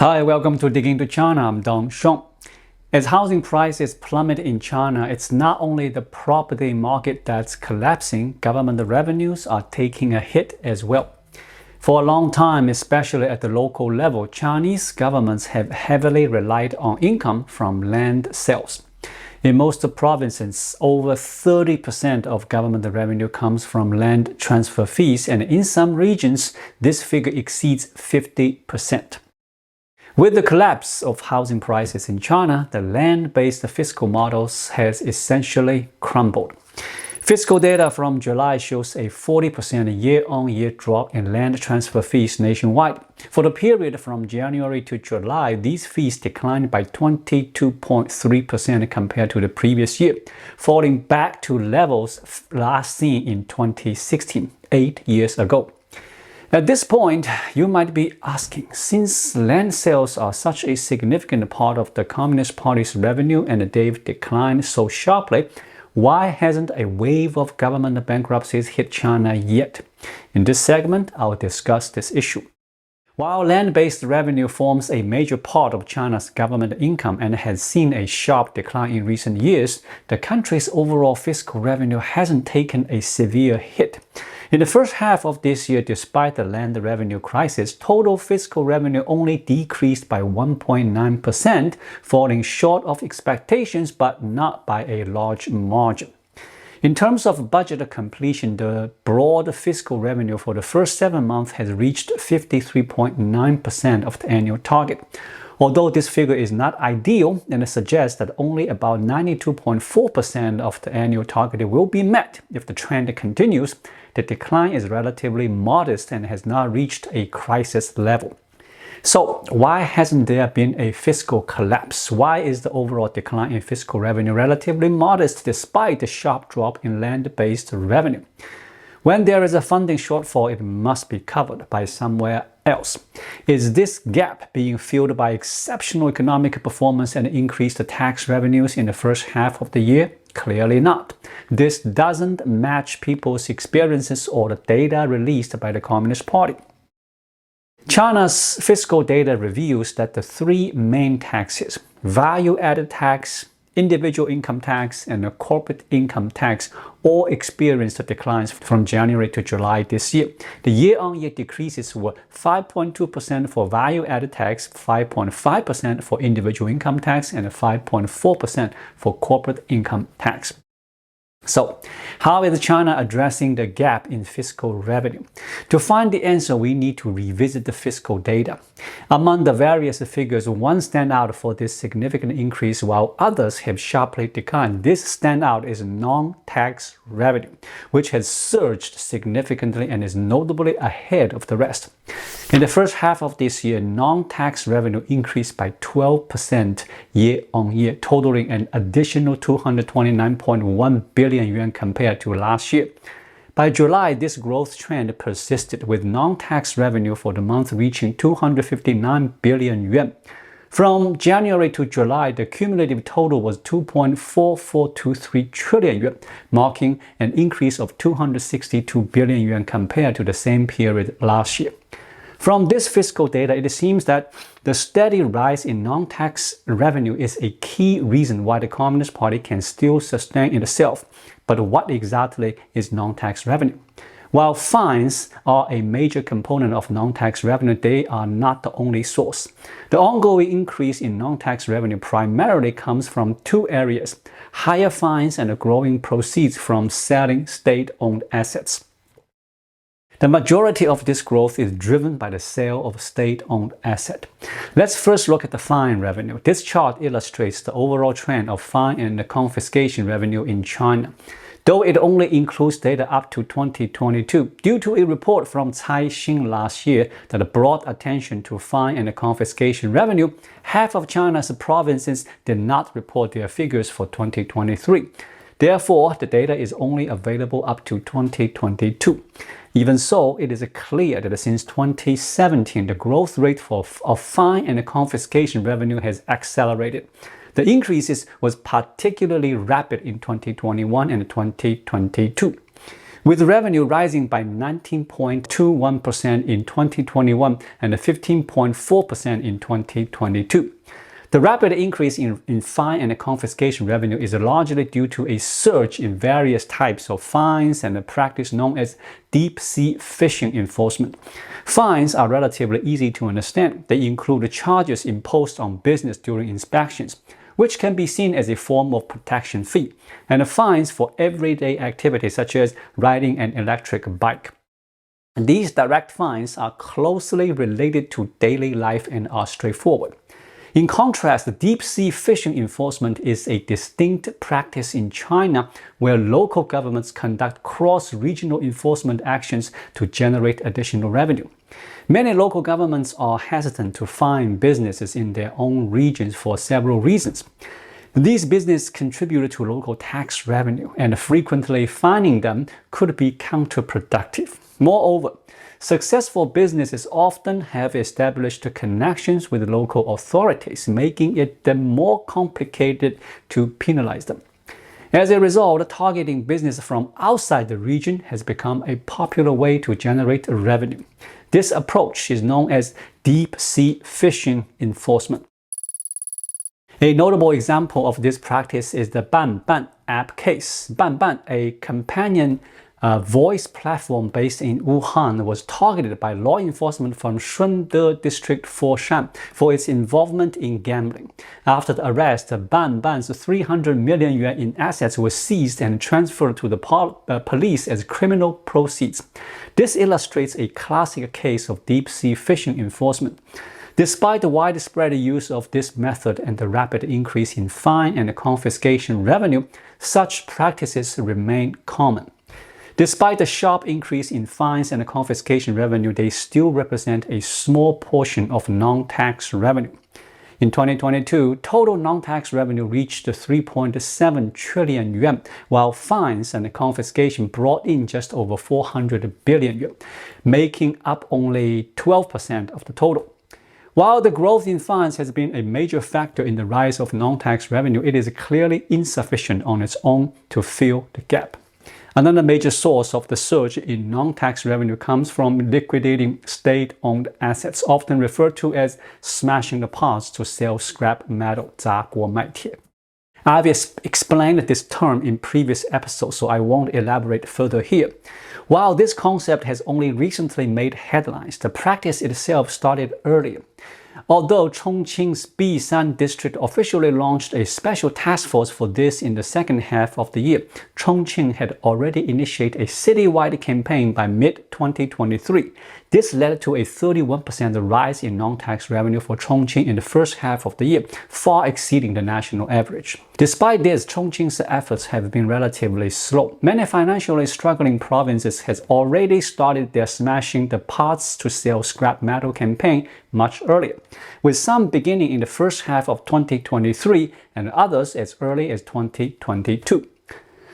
Hi, welcome to Digging to China. I'm Dong Shong. As housing prices plummet in China, it's not only the property market that's collapsing, government revenues are taking a hit as well. For a long time, especially at the local level, Chinese governments have heavily relied on income from land sales. In most provinces, over 30% of government revenue comes from land transfer fees, and in some regions, this figure exceeds 50%. With the collapse of housing prices in China, the land-based fiscal models has essentially crumbled. Fiscal data from July shows a 40% year-on-year drop in land transfer fees nationwide. For the period from January to July, these fees declined by 22.3% compared to the previous year, falling back to levels last seen in 2016, 8 years ago. At this point, you might be asking, since land sales are such a significant part of the Communist Party's revenue and they've declined so sharply, why hasn't a wave of government bankruptcies hit China yet? In this segment, I'll discuss this issue. While land-based revenue forms a major part of China's government income and has seen a sharp decline in recent years, the country's overall fiscal revenue hasn't taken a severe hit. In the first half of this year, despite the land revenue crisis, total fiscal revenue only decreased by 1.9%, falling short of expectations but not by a large margin. In terms of budget completion, the broad fiscal revenue for the first 7 months has reached 53.9% of the annual target. Although this figure is not ideal, and it suggests that only about 92.4% of the annual target will be met if the trend continues, the decline is relatively modest and has not reached a crisis level. So, why hasn't there been a fiscal collapse? Why is the overall decline in fiscal revenue relatively modest despite the sharp drop in land-based revenue? When there is a funding shortfall, it must be covered by somewhere else. Is this gap being filled by exceptional economic performance and increased tax revenues in the first half of the year? Clearly not. This doesn't match people's experiences or the data released by the Communist Party. China's fiscal data reveals that the three main taxes, value-added tax, individual income tax, and the corporate income tax, all experienced declines from January to July this year. The year-on-year decreases were 5.2% for value-added tax, 5.5% for individual income tax, and 5.4% for corporate income tax. So, how is China addressing the gap in fiscal revenue? To find the answer, we need to revisit the fiscal data. Among the various figures, one stands out for this significant increase while others have sharply declined. This standout is non-tax revenue, which has surged significantly and is notably ahead of the rest. In the first half of this year, non-tax revenue increased by 12% year-on-year, totaling an additional 229.1 billion yuan compared to last year. By July, this growth trend persisted, with non-tax revenue for the month reaching 259 billion yuan. From January to July, the cumulative total was 2.4423 trillion yuan, marking an increase of 262 billion yuan compared to the same period last year. From this fiscal data, it seems that the steady rise in non-tax revenue is a key reason why the Communist Party can still sustain itself. But what exactly is non-tax revenue? While fines are a major component of non-tax revenue, they are not the only source. The ongoing increase in non-tax revenue primarily comes from two areas: higher fines and growing proceeds from selling state-owned assets. The majority of this growth is driven by the sale of state-owned assets. Let's first look at the fine revenue. This chart illustrates the overall trend of fine and confiscation revenue in China. Though it only includes data up to 2022, due to a report from Caixin last year that brought attention to fine and confiscation revenue, half of China's provinces did not report their figures for 2023. Therefore, the data is only available up to 2022. Even so, it is clear that since 2017, the growth rate of fine and confiscation revenue has accelerated. The increases was particularly rapid in 2021 and 2022. with revenue rising by 19.21% in 2021 and 15.4% in 2022. The rapid increase in fine and confiscation revenue is largely due to a surge in various types of fines and a practice known as deep-sea fishing enforcement. Fines are relatively easy to understand. They include the charges imposed on business during inspections, which can be seen as a form of protection fee, and the fines for everyday activities such as riding an electric bike. These direct fines are closely related to daily life and are straightforward. In contrast, deep-sea fishing enforcement is a distinct practice in China where local governments conduct cross-regional enforcement actions to generate additional revenue. Many local governments are hesitant to fine businesses in their own regions for several reasons. These businesses contribute to local tax revenue, and frequently fining them could be counterproductive. Moreover, successful businesses often have established connections with local authorities, making it more complicated to penalize them. As a result, targeting business from outside the region has become a popular way to generate revenue. This approach is known as deep-sea fishing enforcement. A notable example of this practice is the Banban app case. Banban, a companion voice platform based in Wuhan, was targeted by law enforcement from Shunde District Foshan for its involvement in gambling. After the arrest, Banban's 300 million yuan in assets were seized and transferred to the police as criminal proceeds. This illustrates a classic case of deep-sea fishing enforcement. Despite the widespread use of this method and the rapid increase in fine and confiscation revenue, such practices remain common. Despite the sharp increase in fines and confiscation revenue, they still represent a small portion of non-tax revenue. In 2022, total non-tax revenue reached 3.7 trillion yuan, while fines and confiscation brought in just over 400 billion yuan, making up only 12% of the total. While the growth in fines has been a major factor in the rise of non-tax revenue, it is clearly insufficient on its own to fill the gap. Another major source of the surge in non-tax revenue comes from liquidating state-owned assets, often referred to as smashing the parts to sell scrap metal, 砸锅卖铁. I've explained this term in previous episodes, so I won't elaborate further here. While this concept has only recently made headlines, the practice itself started earlier. Although Chongqing's Bishan district officially launched a special task force for this in the second half of the year, Chongqing had already initiated a citywide campaign by mid-2023. This led to a 31% rise in non-tax revenue for Chongqing in the first half of the year, far exceeding the national average. Despite this, Chongqing's efforts have been relatively slow. Many financially struggling provinces have already started their smashing the parts to sell scrap metal campaign much earlier, with some beginning in the first half of 2023 and others as early as 2022.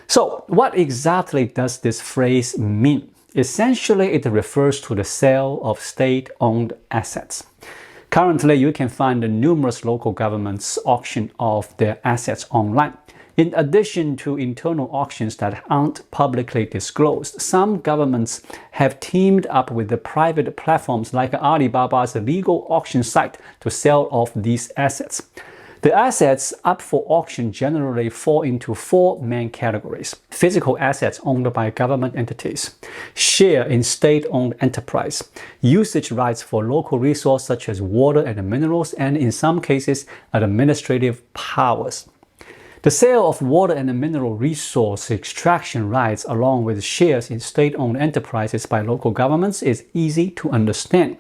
So, what exactly does this phrase mean? Essentially, it refers to the sale of state-owned assets. Currently, you can find numerous local governments auction off their assets online. In addition to internal auctions that aren't publicly disclosed, some governments have teamed up with the private platforms like Alibaba's legal auction site to sell off these assets. The assets up for auction generally fall into four main categories: physical assets owned by government entities, share in state-owned enterprise, usage rights for local resources such as water and minerals, and in some cases, administrative powers. The sale of water and mineral resource extraction rights along with shares in state-owned enterprises by local governments is easy to understand.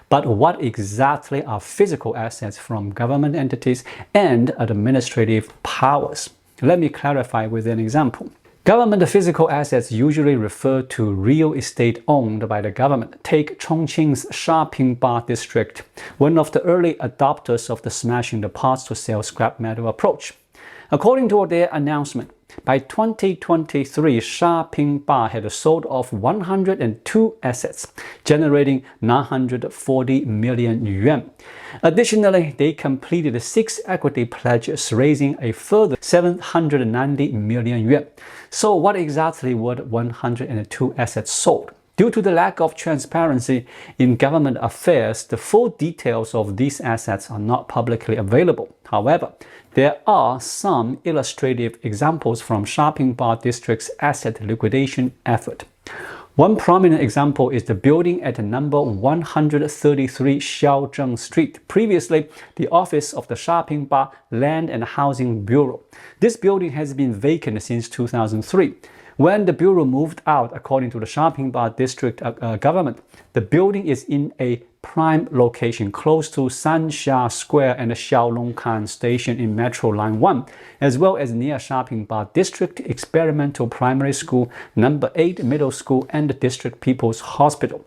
But what exactly are physical assets from government entities and administrative powers? Let me clarify with an example. Government physical assets usually refer to real estate owned by the government. Take Chongqing's Shapingba district, one of the early adopters of the smashing the parts to sell scrap metal approach. According to their announcement, By 2023, Shopping Bar had sold off 102 assets, generating 940 million yuan. Additionally, they completed 6 equity pledges, raising a further 790 million yuan. So what exactly were the 102 assets sold? Due to the lack of transparency in government affairs, the full details of these assets are not publicly available. However, there are some illustrative examples from Shopping Bar District's asset liquidation effort. One prominent example is the building at number 133 Xiaozheng Street, previously the office of the Shopping Bar Land and Housing Bureau. This building has been vacant since 2003. When the bureau moved out, according to the Shopping Bar District government, the building is in a prime location close to Sanxia Square and the Xiaolongkan Station in Metro Line 1, as well as near Shopping Bar District Experimental Primary School, number 8 Middle School, and the District People's Hospital.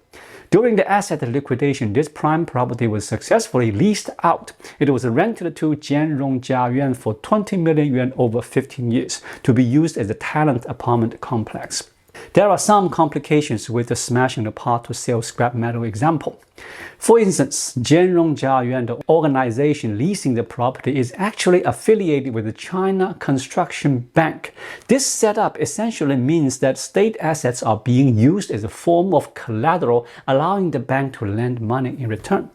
During the asset liquidation, this prime property was successfully leased out. It was rented to Jianrong Jiayuan for 20 million yuan over 15 years to be used as a talent apartment complex. There are some complications with the smashing apart to sell scrap metal example. For instance, Jianrong Jiayuan, the organization leasing the property, is actually affiliated with the China Construction Bank. This setup essentially means that state assets are being used as a form of collateral, allowing the bank to lend money in return.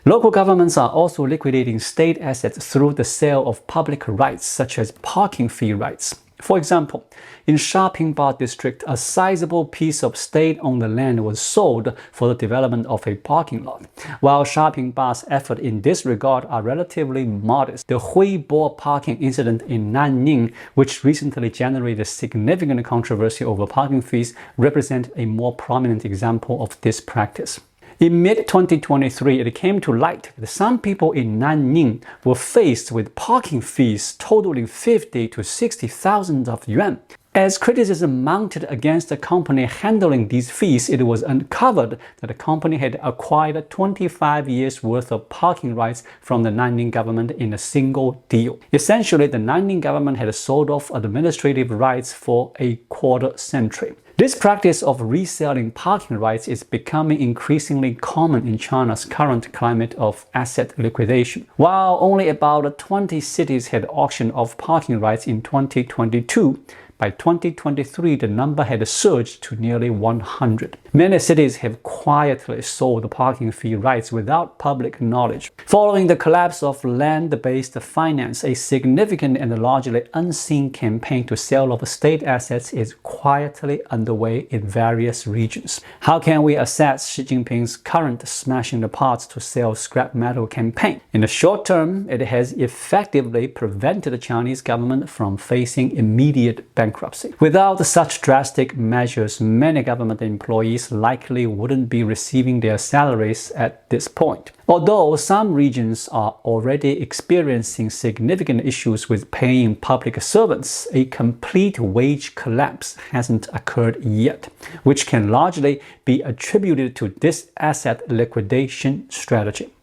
Local governments are also liquidating state assets through the sale of public rights, such as parking fee rights. For example, in Shopping Bar District, a sizable piece of state-owned land was sold for the development of a parking lot. While Shopping Bar's efforts in this regard are relatively modest, the Huibo parking incident in Nanning, which recently generated significant controversy over parking fees, represents a more prominent example of this practice. In mid-2023, it came to light that some people in Nanning were faced with parking fees totaling 50 to 60,000 yuan. As criticism mounted against the company handling these fees, it was uncovered that the company had acquired 25 years worth of parking rights from the Nanning government in a single deal. Essentially, the Nanning government had sold off administrative rights for a quarter century. This practice of reselling parking rights is becoming increasingly common in China's current climate of asset liquidation. While only about 20 cities had auctioned off parking rights in 2022, by 2023, the number had surged to nearly 100. Many cities have quietly sold parking fee rights without public knowledge. Following the collapse of land-based finance, a significant and largely unseen campaign to sell off state assets is quietly underway in various regions. How can we assess Xi Jinping's current smashing the parts to sell scrap metal campaign? In the short term, it has effectively prevented the Chinese government from facing immediate bankruptcy. Without such drastic measures, many government employees likely wouldn't be receiving their salaries at this point. Although some regions are already experiencing significant issues with paying public servants, a complete wage collapse hasn't occurred yet, which can largely be attributed to this asset liquidation strategy.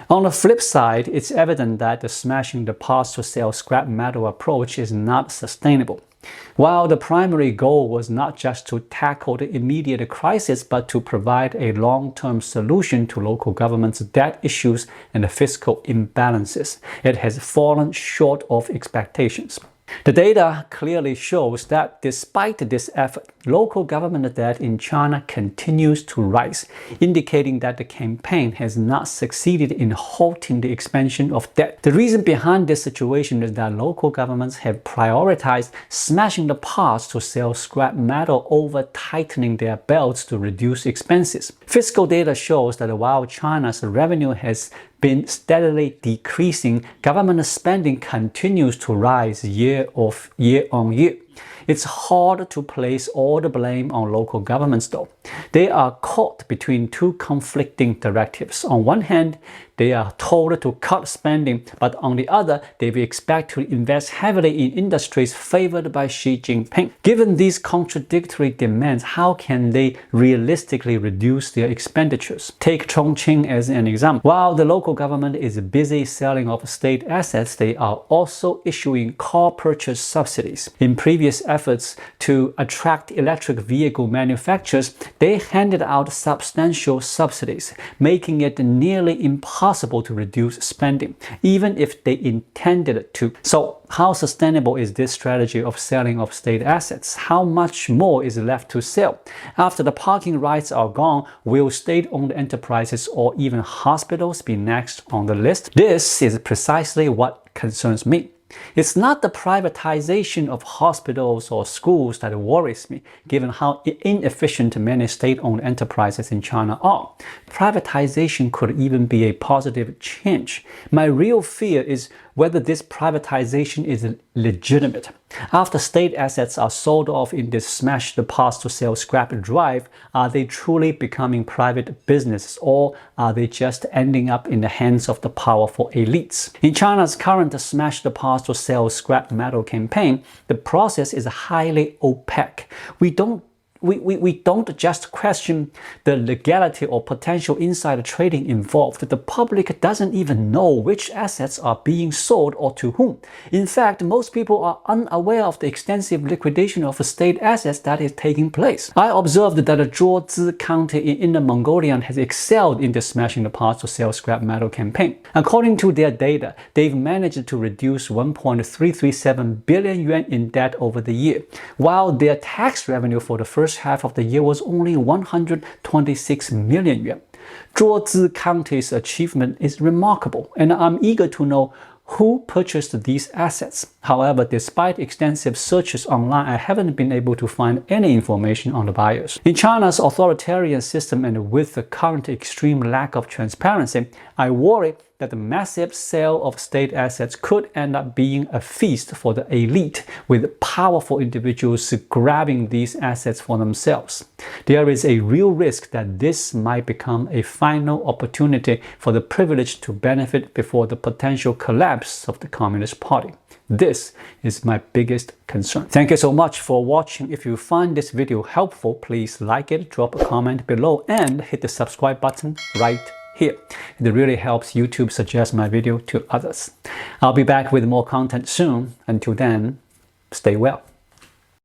On the flip side, it's evident that the smashing the parts to sell scrap metal approach is not sustainable. While the primary goal was not just to tackle the immediate crisis, but to provide a long-term solution to local governments' debt issues and the fiscal imbalances, it has fallen short of expectations. The data clearly shows that despite this effort, local government debt in China continues to rise, indicating that the campaign has not succeeded in halting the expansion of debt. The reason behind this situation is that local governments have prioritized smashing the parts to sell scrap metal over tightening their belts to reduce expenses. Fiscal data shows that while China's revenue has been steadily decreasing, government spending continues to rise year on year. It's hard to place all the blame on local governments though. They are caught between two conflicting directives. On one hand, they are told to cut spending, but on the other, they will expect to invest heavily in industries favored by Xi Jinping. Given these contradictory demands, how can they realistically reduce their expenditures? Take Chongqing as an example. While the local government is busy selling off state assets, they are also issuing car purchase subsidies. In previous efforts to attract electric vehicle manufacturers, they handed out substantial subsidies, making it nearly impossible to reduce spending, even if they intended to. So, how sustainable is this strategy of selling off state assets? How much more is left to sell? After the parking rights are gone, will state-owned enterprises or even hospitals be next on the list? This is precisely what concerns me. It's not the privatization of hospitals or schools that worries me, given how inefficient many state-owned enterprises in China are. Privatization could even be a positive change. My real fear is whether this privatization is legitimate. After state assets are sold off in this smash the past to sell scrap drive, are they truly becoming private businesses, or are they just ending up in the hands of the powerful elites? In China's current smash the past to sell scrap metal campaign, the process is highly opaque. We don't just question the legality or potential insider trading involved. The public doesn't even know which assets are being sold or to whom. In fact, most people are unaware of the extensive liquidation of state assets that is taking place. I observed that the Zhuozhi County in Inner Mongolia has excelled in the smashing the past to sell scrap metal campaign. According to their data, they've managed to reduce 1.337 billion yuan in debt over the year, while their tax revenue for the first half of the year was only 126 million yuan. Zhuozhi County's achievement is remarkable, and I'm eager to know who purchased these assets. However, despite extensive searches online, I haven't been able to find any information on the buyers. In China's authoritarian system and with the current extreme lack of transparency, I worry that the massive sale of state assets could end up being a feast for the elite, with powerful individuals grabbing these assets for themselves. There is a real risk that this might become a final opportunity for the privileged to benefit before the potential collapse of the Communist Party. This is my biggest concern. Thank you so much for watching. If you find this video helpful, please like it, drop a comment below, and hit the subscribe button right here. It really helps YouTube suggest my video to others. I'll be back with more content soon. Until then, stay well.